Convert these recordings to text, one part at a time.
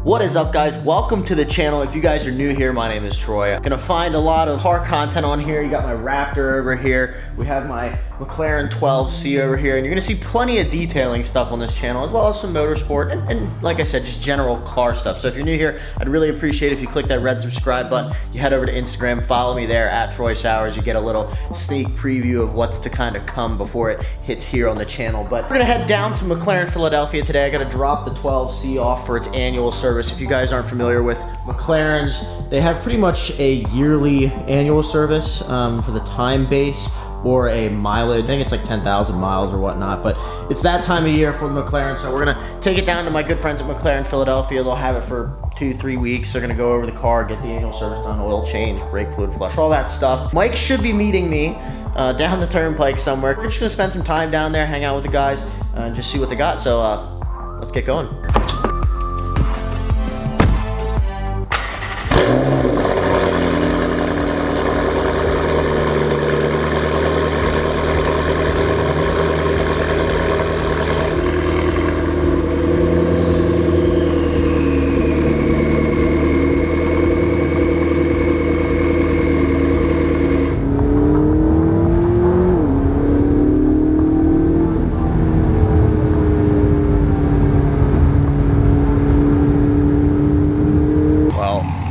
What is up, guys? Welcome to the channel. If you guys are new here, my name is Troy. I'm gonna find a lot of car content on here. You got my Raptor over here. We have my McLaren 12C over here, and you're gonna see plenty of detailing stuff on this channel, as well as some motorsport and like I said, just general car stuff. So if you're new here, I'd really appreciate it if you click that red subscribe button. You head over to Instagram, follow me there at Troy Sowers. You get a little sneak preview of what's to kind of come before it hits here on the channel. But we're gonna head down to McLaren Philadelphia today. I gotta drop the 12C off for its annual service. If you guys aren't familiar with McLarens, they have pretty much a yearly annual service for the time base or a mileage. I think it's like 10,000 miles or whatnot, but it's that time of year for the McLaren, so we're gonna take it down to my good friends at McLaren Philadelphia. They'll have it for 2-3 weeks. They're gonna go over the car, get the annual service done, oil change, brake fluid flush, all that stuff. Mike should be meeting me down the turnpike somewhere. We're just gonna spend some time down there, hang out with the guys, and just see what they got. So let's get going.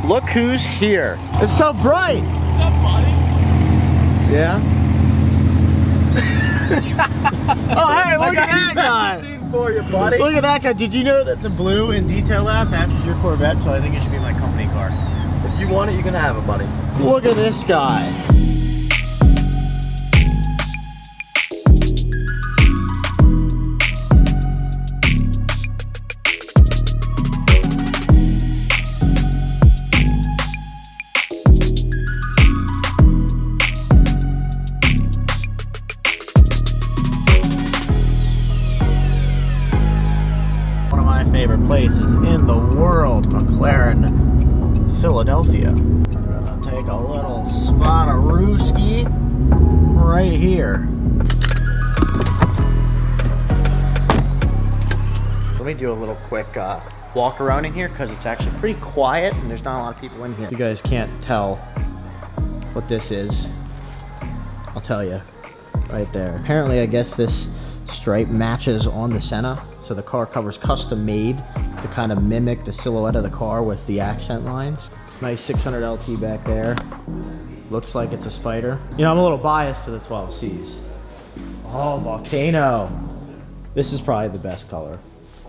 Look who's here. It's so bright. What's up, buddy? Yeah? Oh, hey, look at that guy. Scene for you, buddy. Look at that guy. Did you know that the blue in detail lab matches your Corvette? So I think it should be my company car. If you want it, you can have it, buddy. Look at this guy. Favorite places in the world, McLaren Philadelphia. We're gonna take a little spot of Rooski right here. Let me do a little quick walk around in here because it's actually pretty quiet and there's not a lot of people in here. If you guys can't tell what this is, I'll tell you right there. Apparently, I guess this stripe matches on the Senna. So the car cover's custom made to kind of mimic the silhouette of the car with the accent lines. Nice 600 LT back there. Looks like it's a Spider. You know, I'm a little biased to the 12Cs. Oh, Volcano. This is probably the best color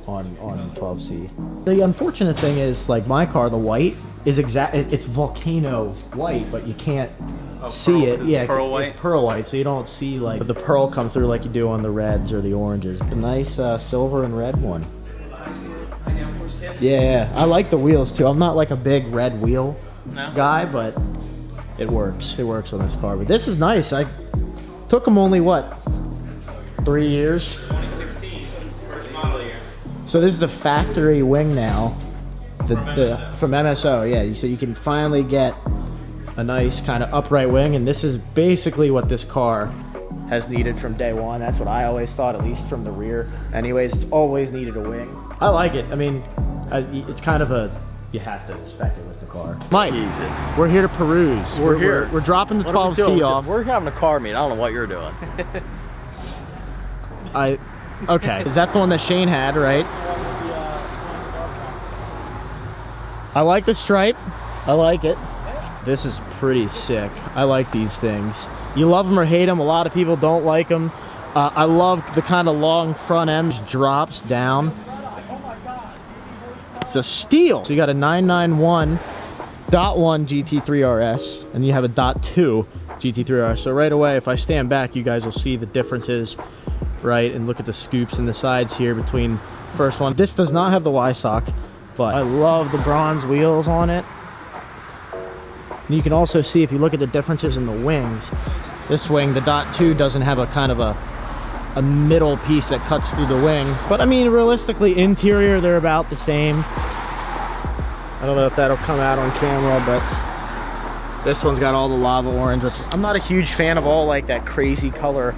on 12C. The unfortunate thing is, like my car, the white is it's Volcano white, but you can't see it. Yeah, pearl white? It's pearl white, so you don't see like the pearl come through like you do on the reds or the oranges. A nice silver and red one. Yeah, I like the wheels too. I'm not like a big red wheel guy, but it works. It works on this car. But this is nice. I took them only what, 3 years? 2016, first model year. So this is a factory wing now. From MSO, yeah. So you can finally get a nice kind of upright wing, and this is basically what this car has needed from day one. That's what I always thought, at least from the rear. Anyways, it's always needed a wing. I like it. I mean, it's kind of a, you have to expect it with the car. Mike, Jesus. We're here to peruse. We're dropping the 12C off. We're having a car meet. I don't know what you're doing. Okay. Is that the one that Shane had, right? I like the stripe. I like it. This is pretty sick. I like these things. You love them or hate them. A lot of people don't like them. I love the kind of long front end drops down. It's a steal. So you got a 991.1 GT3 RS and you have a .2 GT3 RS. So right away, if I stand back, you guys will see the differences, right? And look at the scoops in the sides here between first one. This does not have the Y-sock, but I love the bronze wheels on it. And you can also see, if you look at the differences in the wings, this wing, the .2 doesn't have a kind of a middle piece that cuts through the wing. But I mean, realistically, interior, they're about the same. I don't know if that'll come out on camera, but This one's got all the lava orange, which I'm not a huge fan of all like that crazy color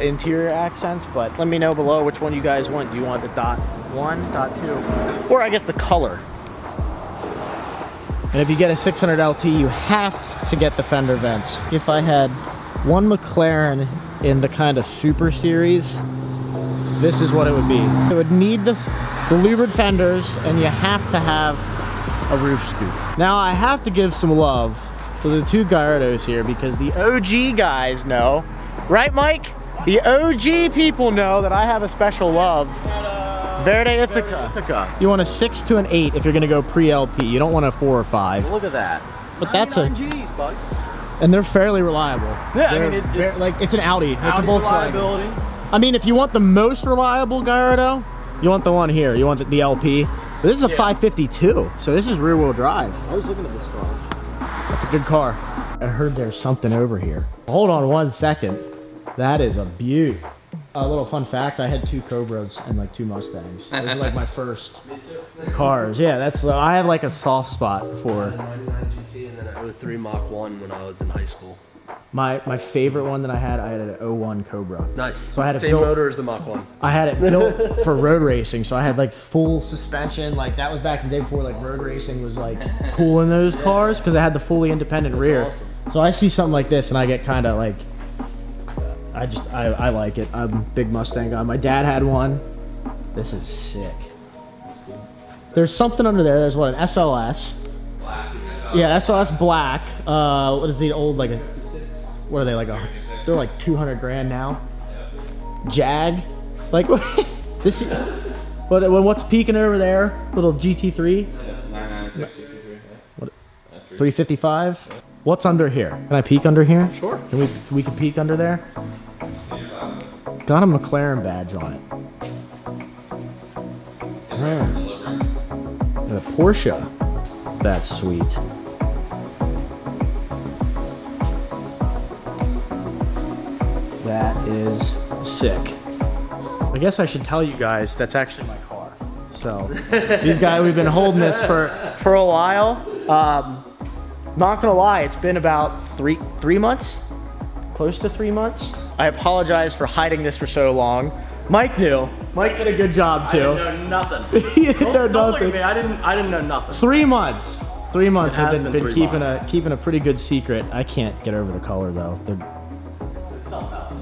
interior accents, but let me know below which one you guys want. Do you want the dot 1, dot 2, or I guess the color? And if you get a 600 LT, you have to get the fender vents. If I had one McLaren in the kind of Super Series, this is what it would be. It would need the louvered fenders, and you have to have a roof scoop. Now I have to give some love to the two Gallardos here, because the OG guys know, right Mike? The OG people know that I have a special love. Verde Ithaca. You want a 6 to an 8 if you're gonna go pre-LP. You don't want a 4 or 5. Look at that. But that's a G's, buddy. And they're fairly reliable. Yeah, I mean, it's like it's an Audi. It's a Volkswagen. Reliability. I mean, if you want the most reliable Gallardo, you want the one here. You want the LP. But this is a 552, so this is rear-wheel drive. I was looking at this car. That's a good car. I heard there's something over here. Hold on 1 second. That is a beaut. A little fun fact, I had 2 Cobras and like 2 Mustangs. Those were like my first cars. Yeah, that's what I have like a soft spot for. A 99 GT and then an 03 Mach 1 when I was in high school. My favorite one that I had an 01 Cobra. Nice. So I had Same motor as the Mach 1. I had it built for road racing, so I had like full suspension. Like that was back in the day before like road racing was like cool in those cars, because I had the fully independent rear. Awesome. So I see something like this and I get kind of like, I like it. I'm a big Mustang guy. My dad had one. This is sick. There's something under there. There's what, an SLS. Yeah, SLS black. What is the old, like a, what are they, like they're like 200 grand now. Jag. Like, this, what's peeking over there? Little GT3? 355? What's under here? Can I peek under here? Sure. Can we can peek under there? Got a McLaren badge on it. And a Porsche. That's sweet. That is sick. I guess I should tell you guys that's actually my car. So these guys, we've been holding this for a while. Not gonna lie, it's been about three months, close to 3 months. I apologize for hiding this for so long. Mike knew. Mike did a good job too. I didn't know nothing. He didn't know Don't look at nothing. me. I didn't know nothing. 3 months. 3 months. It has I've been been 3 keeping months. keeping a pretty good secret. I can't get over the color though. It's something else.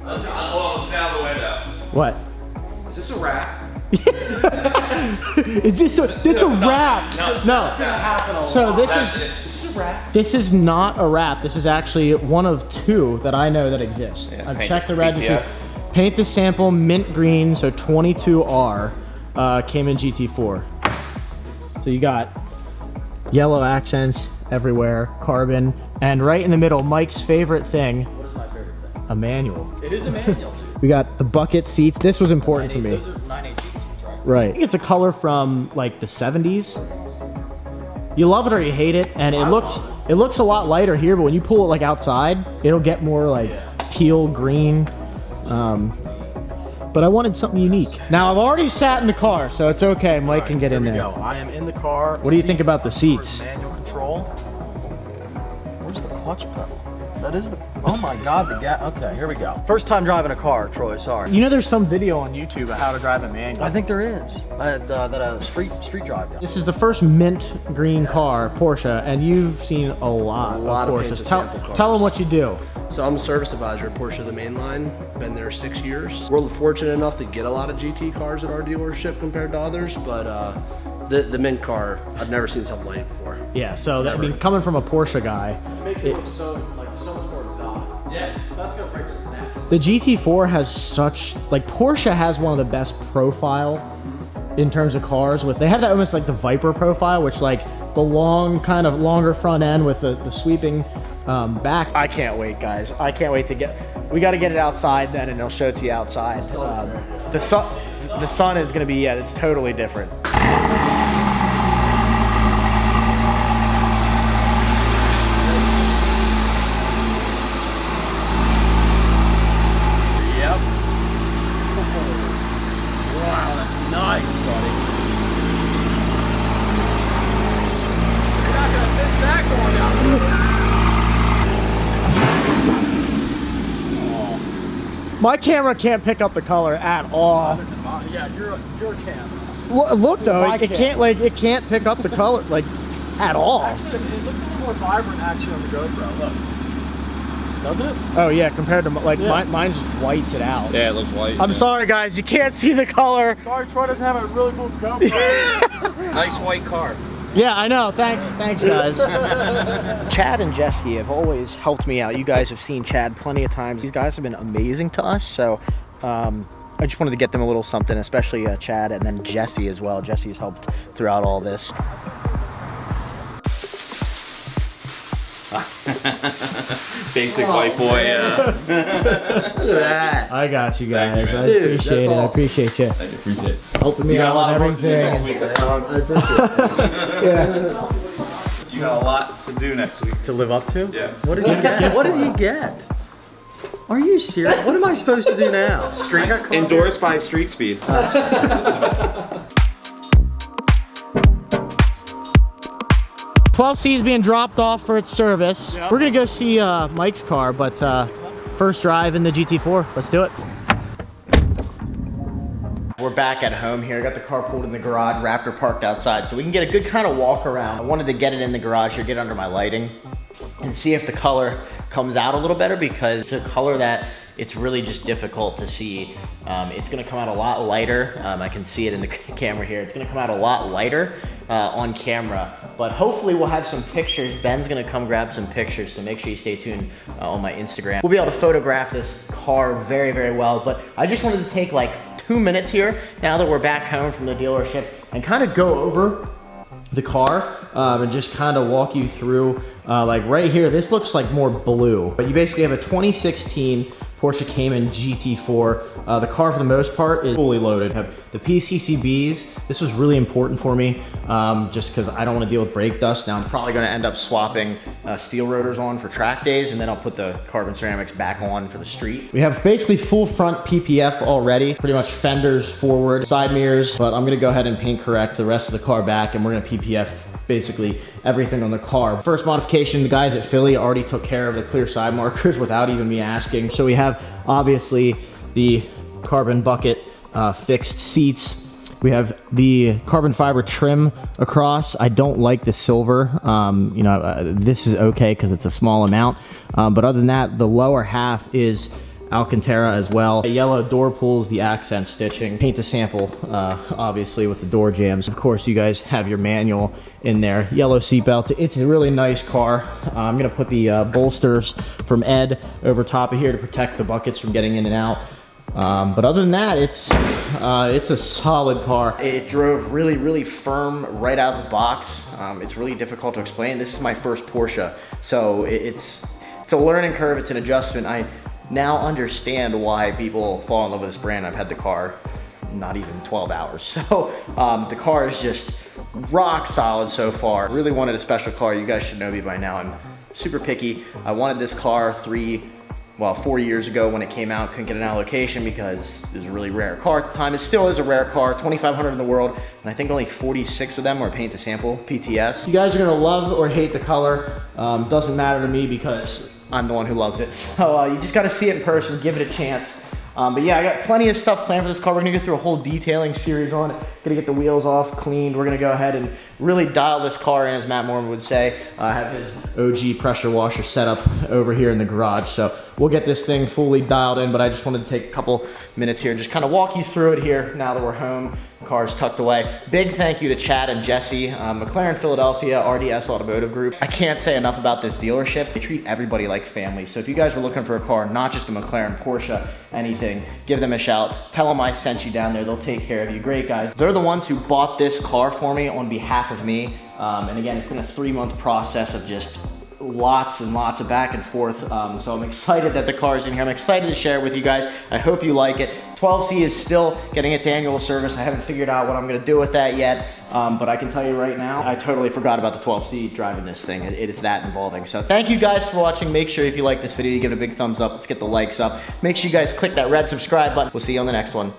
Listen, hold on, stay out of the way though. What? Is this a wrap? It's just it's a wrap. No, it's No. It's gonna happen a So lot. this That's is it. This is a wrap. this is not a wrap. This is actually one of 2 that I know that exist. Yeah, I've paint checked the the registry. PPS. Paint the sample mint green, so 22R came in GT4. So you got yellow accents everywhere, carbon, and right in the middle, Mike's favorite thing, What is my favorite thing? a manual. It is a manual, dude. We got the bucket seats. This was important for me. Those are 918 seats, right? Right. I think it's a color from like the 70s. You love it or you hate it, and it looks a lot lighter here, but when you pull it like outside, it'll get more like teal green. But I wanted something unique. Now I've already sat in the car, so it's okay. Mike can get in there. Here we go. I am in the car. What do you think about the seats? Manual control. Where's the clutch pedal? That is the. Oh my God, the gas. Okay, here we go. First time driving a car, Troy. Sorry. You know, there's some video on YouTube of how to drive a manual. I think there is. That street drive. Yeah. This is the first mint green car, Porsche, and you've seen a lot of paint Porsches. to Tell sample them cars. what you do. So I'm a service advisor at Porsche the Mainline. Been there 6 years. We're fortunate enough to get a lot of GT cars at our dealership compared to others, but the mint car, I've never seen something like it before. Yeah, so I mean, coming from a Porsche guy, It makes it look so much more exotic. Yeah, that's gonna break some necks. the GT4 has such, like Porsche has one of the best profile in terms of cars. They have that almost like the Viper profile, which like the long, kind of longer front end with the sweeping back. I can't wait, guys. I can't wait to we got to get it outside then, and they'll show it to you outside. The sun is gonna be, yeah, it's totally different. Yep. Wow, that's nice, buddy. You're not gonna miss that going down the road. My camera can't pick up the color at all. Yeah, your camera. Look though, it can't pick up the color like at all. Actually, it looks a little more vibrant actually on the GoPro. Look. Doesn't it? Oh yeah, compared to mine just whites it out. Yeah, it looks white. I'm sorry guys, you can't see the color. Sorry, Troy doesn't have a really cool GoPro. Nice white car. Yeah, I know. Thanks guys. Chad and Jesse have always helped me out. You guys have seen Chad plenty of times. These guys have been amazing to us. So I just wanted to get them a little something, especially Chad and then Jesse as well. Jesse's helped throughout all this. Basic white boy. Look at that. I got you guys. Thank you, I Dude, appreciate that's it. awesome. I appreciate you. I appreciate it. Helping me You got out a lot with of work to do everything. next week. I saw. I appreciate it. Yeah. You got a lot to do next week. To live up to? Yeah. What did he get? What did he get? Are you serious? What am I supposed to do now? Street endorsed by Street Speed. 12C is being dropped off for its service. Yep. We're gonna go see Mike's car, but first drive in the GT4. Let's do it. We're back at home here. I got the car pulled in the garage, Raptor parked outside, so we can get a good kind of walk around. I wanted to get it in the garage here, get under my lighting, and see if the color comes out a little better, because it's a color that it's really just difficult to see. It's gonna come out a lot lighter. I can see it in the camera here. It's gonna come out a lot lighter on camera, but hopefully we'll have some pictures. Ben's gonna come grab some pictures, so make sure you stay tuned on my Instagram. We'll be able to photograph this car very, very well, but I just wanted to take like 2 minutes here, now that we're back home from the dealership, and kind of go over the car and just kind of walk you through, like right here, this looks like more blue, but you basically have a 2016 Porsche Cayman GT4. The car for the most part is fully loaded. Have the PCCBs. This was really important for me, just because I don't want to deal with brake dust. Now I'm probably going to end up swapping steel rotors on for track days, and then I'll put the carbon ceramics back on for the street. We have basically full front PPF already, pretty much fenders forward, side mirrors, but I'm going to go ahead and paint correct the rest of the car back, and we're going to PPF basically everything on the car. First modification, the guys at Philly already took care of the clear side markers without even me asking. So we have obviously the carbon bucket fixed seats. We have the carbon fiber trim across. I don't like the silver. You know, this is okay because it's a small amount. But other than that, the lower half is Alcantara as well. The yellow door pulls, the accent stitching. Paint to sample, obviously, with the door jambs. Of course, you guys have your manual in there. Yellow seatbelt. It's a really nice car. I'm gonna put the bolsters from Ed over top of here to protect the buckets from getting in and out. But other than that, it's a solid car. It drove really, really firm right out of the box. It's really difficult to explain. This is my first Porsche, so it's a learning curve. It's an adjustment. I now understand why people fall in love with this brand. I've had the car not even 12 hours. So the car is just rock solid so far. Really wanted a special car. You guys should know me by now. I'm super picky. I wanted this car 4 years ago when it came out. Couldn't get an allocation because it was a really rare car at the time. It still is a rare car, 2,500 in the world, and I think only 46 of them were paint to sample PTS. You guys are gonna love or hate the color. Doesn't matter to me because I'm the one who loves it. So you just gotta see it in person, give it a chance. But yeah, I got plenty of stuff planned for this car. We're gonna go through a whole detailing series on it. Gonna get the wheels off, cleaned. We're gonna go ahead and really dial this car in, as Matt Mormon would say. Have his OG pressure washer set up over here in the garage. So we'll get this thing fully dialed in, but I just wanted to take a couple minutes here and just kind of walk you through it here now that we're home. Car's tucked away. Big thank you to Chad and Jesse, McLaren Philadelphia, RDS Automotive Group. I can't say enough about this dealership. They treat everybody like family. So if you guys are looking for a car, not just a McLaren, Porsche, anything, give them a shout. Tell them I sent you down there. They'll take care of you. Great guys. They're the ones who bought this car for me on behalf of me. And again, it's been a 3-month process of just lots and lots of back and forth. So I'm excited that the car is in here. I'm excited to share it with you guys. I hope you like it. 12C is still getting its annual service. I haven't figured out what I'm gonna do with that yet, but I can tell you right now, I totally forgot about the 12C driving this thing. It is that involving. So thank you guys for watching. Make sure if you like this video, you give it a big thumbs up. Let's get the likes up. Make sure you guys click that red subscribe button. We'll see you on the next one.